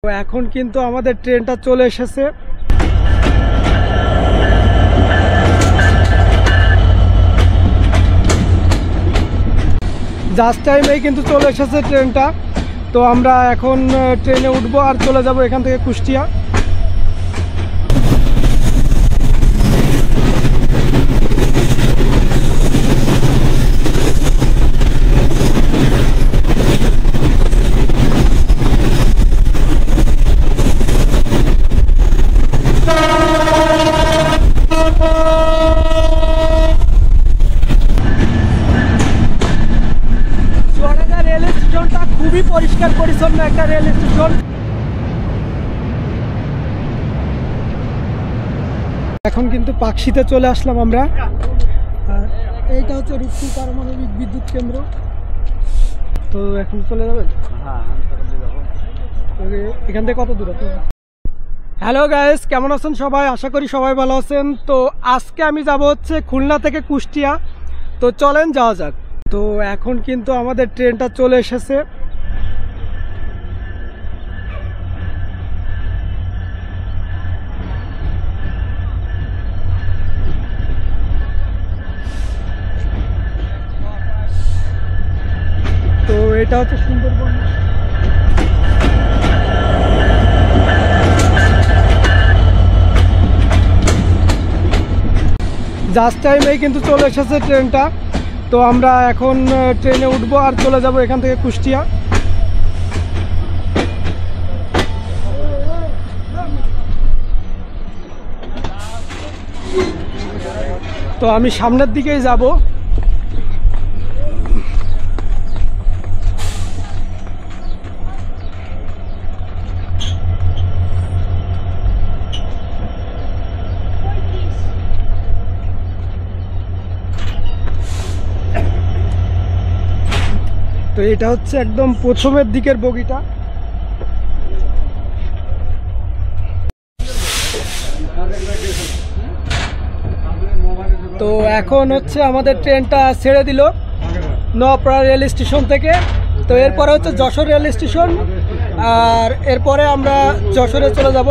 তো এখন কিন্তু আমাদের ট্রেনটা চলে এসেছে। জাস্ট টাইমেই কিন্তু চলে এসেছে ট্রেনটা। তো আমরা এখন ট্রেনে উঠবো আর চলে যাব এখান থেকে কুষ্টিয়া। রেল স্টেশনটা খুবই পরিষ্কার পরিচ্ছন্ন একটা রেল স্টেশন। এখন কিন্তু পাকশিতে চলে আসলাম আমরা। এইটা হচ্ছে রূপপুর পারমাণবিক বিদ্যুৎ কেন্দ্র। তো এখন চলে যাবেন? এখান থেকে কত দূর? হ্যালো গাইস, কেমন আছেন সবাই? আশা করি সবাই ভালো আছেন। তো আজকে আমি যাব হচ্ছে খুলনা থেকে কুষ্টিয়া। তো চলেন যাওয়া যাক। তো এখন কিন্তু আমাদের ট্রেনটা চলে এসেছে। তো এটা হচ্ছে সুন্দরবন। জাস্ট টাইমেই কিন্তু চলে এসেছে ট্রেনটা। তো আমরা এখন ট্রেনে উঠবো আর চলে যাব এখান থেকে কুষ্টিয়া। তো আমি সামনের দিকেই যাব। তো এটা হচ্ছে একদম প্রথমের দিকের বগিটা। তো এখন হচ্ছে আমাদের ট্রেনটা ছেড়ে দিল নোয়াপাড়া রেল স্টেশন থেকে। তো এরপরে হচ্ছে যশোর রেল স্টেশন, আর এরপরে আমরা যশোরে চলে যাব।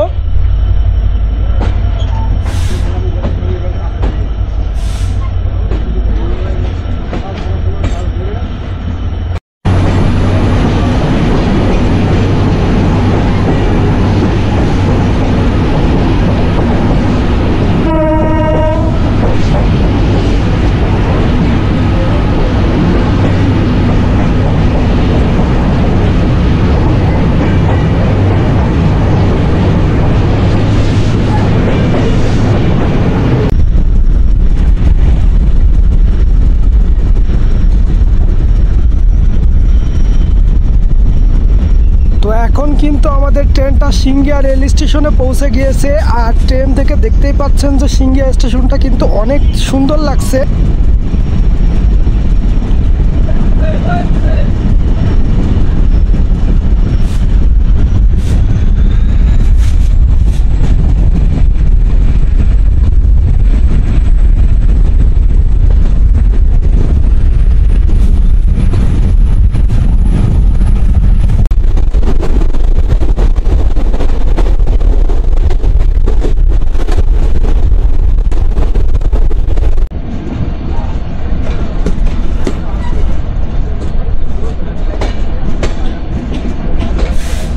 এখন কিন্তু আমাদের ট্রেনটা সিংহিয়া রেল স্টেশনে পৌঁছে গিয়েছে। আর ট্রেন থেকে দেখতেই পাচ্ছেন যে সিংহিয়া স্টেশনটা কিন্তু অনেক সুন্দর লাগছে।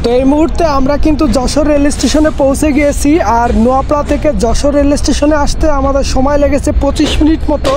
তো এই মুহূর্তে আমরা কিন্তু যশোর রেল স্টেশনে পৌঁছে গিয়েছি। আর নোয়াপাড়া থেকে যশোর রেল স্টেশনে আসতে আমাদের সময় লেগেছে 25 মিনিট মতো।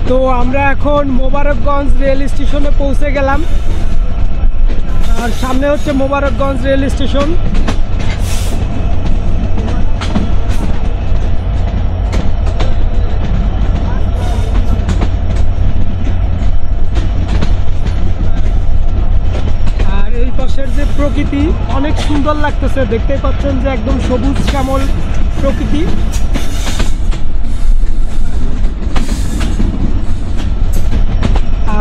তো আমরা এখন মোবারকগঞ্জ রেল স্টেশনে পৌঁছে গেলাম, আর সামনে হচ্ছে মোবারকগঞ্জ রেল স্টেশন। আর এই পাশের যে প্রকৃতি অনেক সুন্দর লাগতেছে, দেখতেই পাচ্ছেন যে একদম সবুজ শ্যামল প্রকৃতি।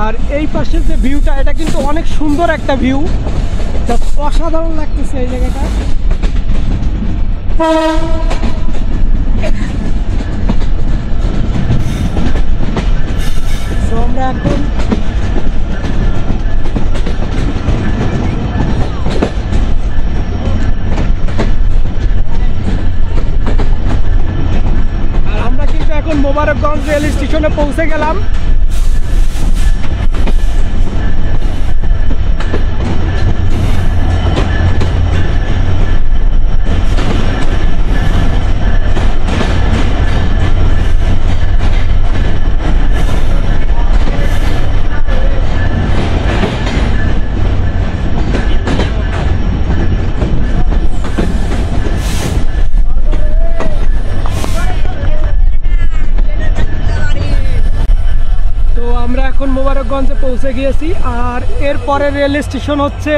আর এই পাশের যে ভিউটা, এটা কিন্তু অনেক সুন্দর একটা ভিউ, অসাধারণ লাগতেছে এই জায়গাটা। তো আমরা এখন মোবারকগঞ্জ রেল স্টেশনে পৌঁছে গেলাম। আমরা এখন মোবারকগঞ্জে পৌঁছে গিয়েছি, আর এরপরে রেল স্টেশন হচ্ছে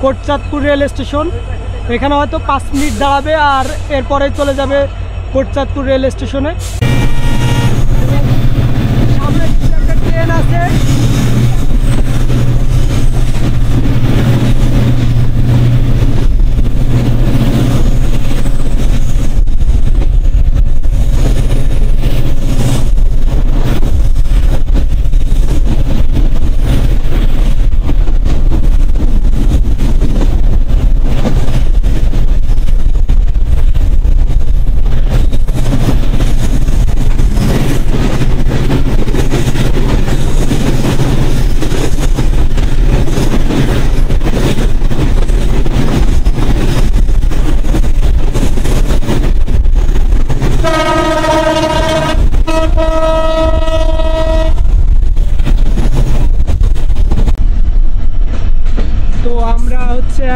কোটচাঁদপুর রেল স্টেশন। এখানে হয়তো 5 মিনিট দাঁড়াবে, আর এরপরে চলে যাবে কোটচাঁদপুর রেল স্টেশনে। সামনে একটা ট্রেন আছে,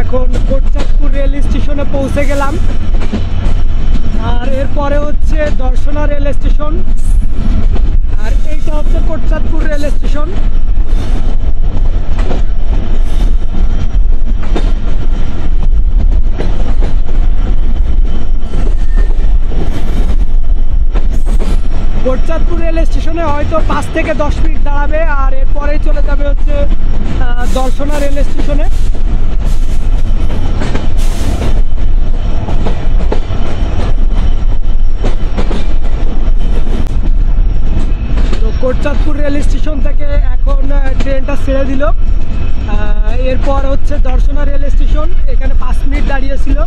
এখন কোটচাঁদপুর রেল স্টেশনে পৌঁছে গেলাম, আর এরপরে হচ্ছে দর্শনা রেল স্টেশন, আর এইটা হচ্ছে Kotchandpur rail station. Kotchandpur rail স্টেশনে হয়তো 5 থেকে 10 মিনিট দাঁড়াবে, আর এরপরেই চলে যাবে হচ্ছে দর্শনা রেল স্টেশনে। কোটচাঁদপুর রেল স্টেশন থেকে এখন ট্রেনটা ছেড়ে দিল, এরপর হচ্ছে দর্শনা রেল স্টেশন। এখানে 5 মিনিট দাঁড়িয়েছিল।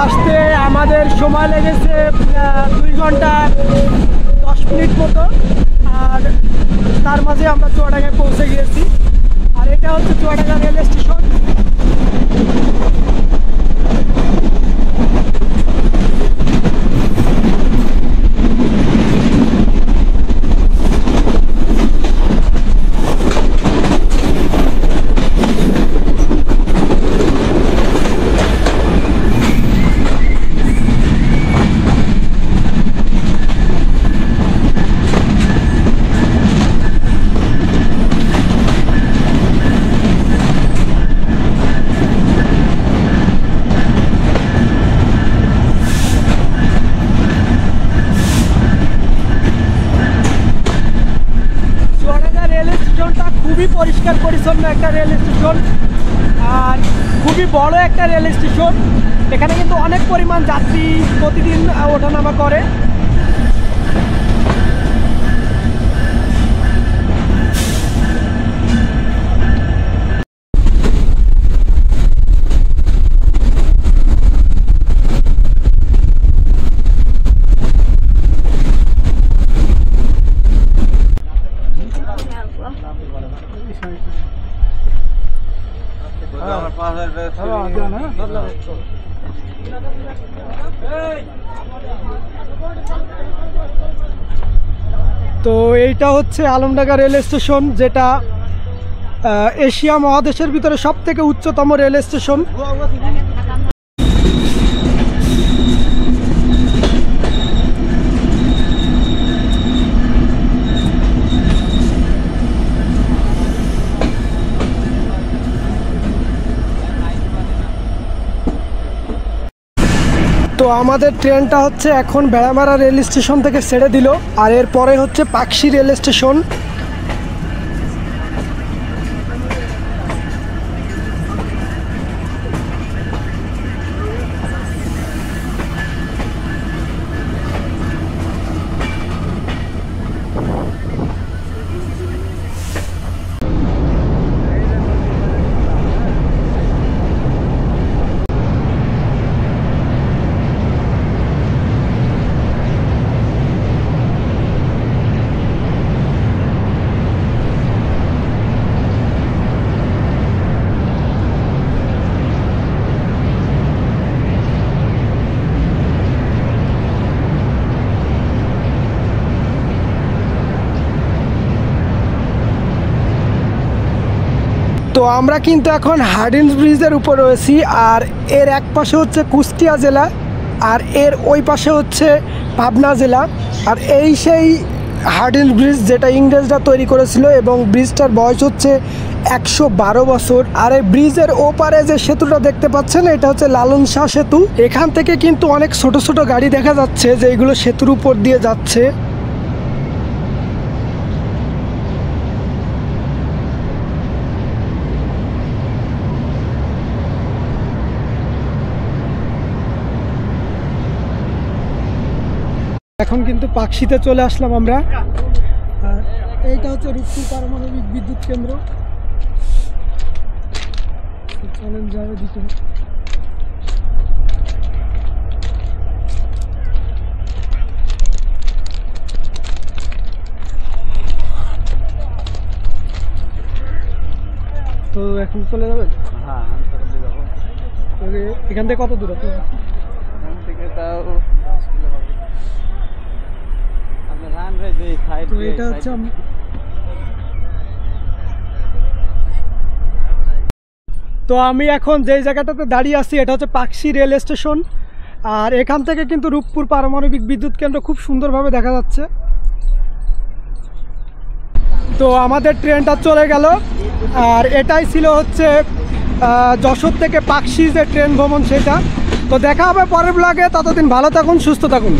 আসতে আমাদের সময় লেগেছে 2 ঘন্টা 10 মিনিট মতো, আর তার মাঝে আমরা চুয়াডাঙ্গায় পৌঁছে গিয়েছি। আর এটা পরিচ্ছন্ন একটা রেল স্টেশন আর খুবই বড় একটা রেল স্টেশন। এখানে কিন্তু অনেক পরিমাণ যাত্রী প্রতিদিন ওঠানামা করে। তো এইটা হচ্ছে আলমডাঙ্গা রেল স্টেশন, যেটা এশিয়া মহাদেশের ভিতরে সব থেকে উচ্চতম রেল স্টেশন। তো আমাদের ট্রেনটা হচ্ছে এখন বেড়ামারা রেল স্টেশন থেকে ছেড়ে দিল, আর এরপরে হচ্ছে পাকশি রেল স্টেশন। তো আমরা কিন্তু এখন হার্ডিঞ্জ ব্রিজের উপর রয়েছি, আর এর এক পাশে হচ্ছে কুষ্টিয়া জেলা আর এর ওই পাশে হচ্ছে পাবনা জেলা। আর এই সেই হার্ডিঞ্জ ব্রিজ যেটা ইংরেজরা তৈরি করেছিল, এবং ব্রিজটার বয়স হচ্ছে 112 বছর। আর এই ব্রিজের ওপারে যে সেতুটা দেখতে পাচ্ছেন, এটা হচ্ছে লালন শাহ সেতু। এখান থেকে কিন্তু অনেক ছোট ছোট গাড়ি দেখা যাচ্ছে যে এগুলো সেতুর উপর দিয়ে যাচ্ছে। এখন কিন্তু পাকশিতে চলে আসলাম আমরা। আর এইটা হচ্ছে রূপপুর পারমাণবিক বিদ্যুৎ কেন্দ্র। চলেন যাবে দিকে। তো এখন চলে যাবেন? হ্যাঁ, আমি চলে যাবো। এখান থেকে কত দূর আছে? এখান থেকে তাও 10 কিলো হবে। আপনি রান রে যে সাইড তো এটা হচ্ছে তো আমি এখন যেই জায়গাটাতে দাঁড়িয়ে আছি এটা হচ্ছে পাকশি রেল স্টেশন। আর এখান থেকে কিন্তু রূপপুর পারমাণবিক বিদ্যুৎ কেন্দ্র খুব সুন্দরভাবে দেখা যাচ্ছে। তো আমাদের ট্রেনটা চলে গেল, আর এটাই ছিল হচ্ছে যশোর থেকে পাকশি যে ট্রেন ভ্রমণ সেটা। তো দেখা হবে পরের ব্লগে, ততদিন ভালো থাকুন, সুস্থ থাকুন।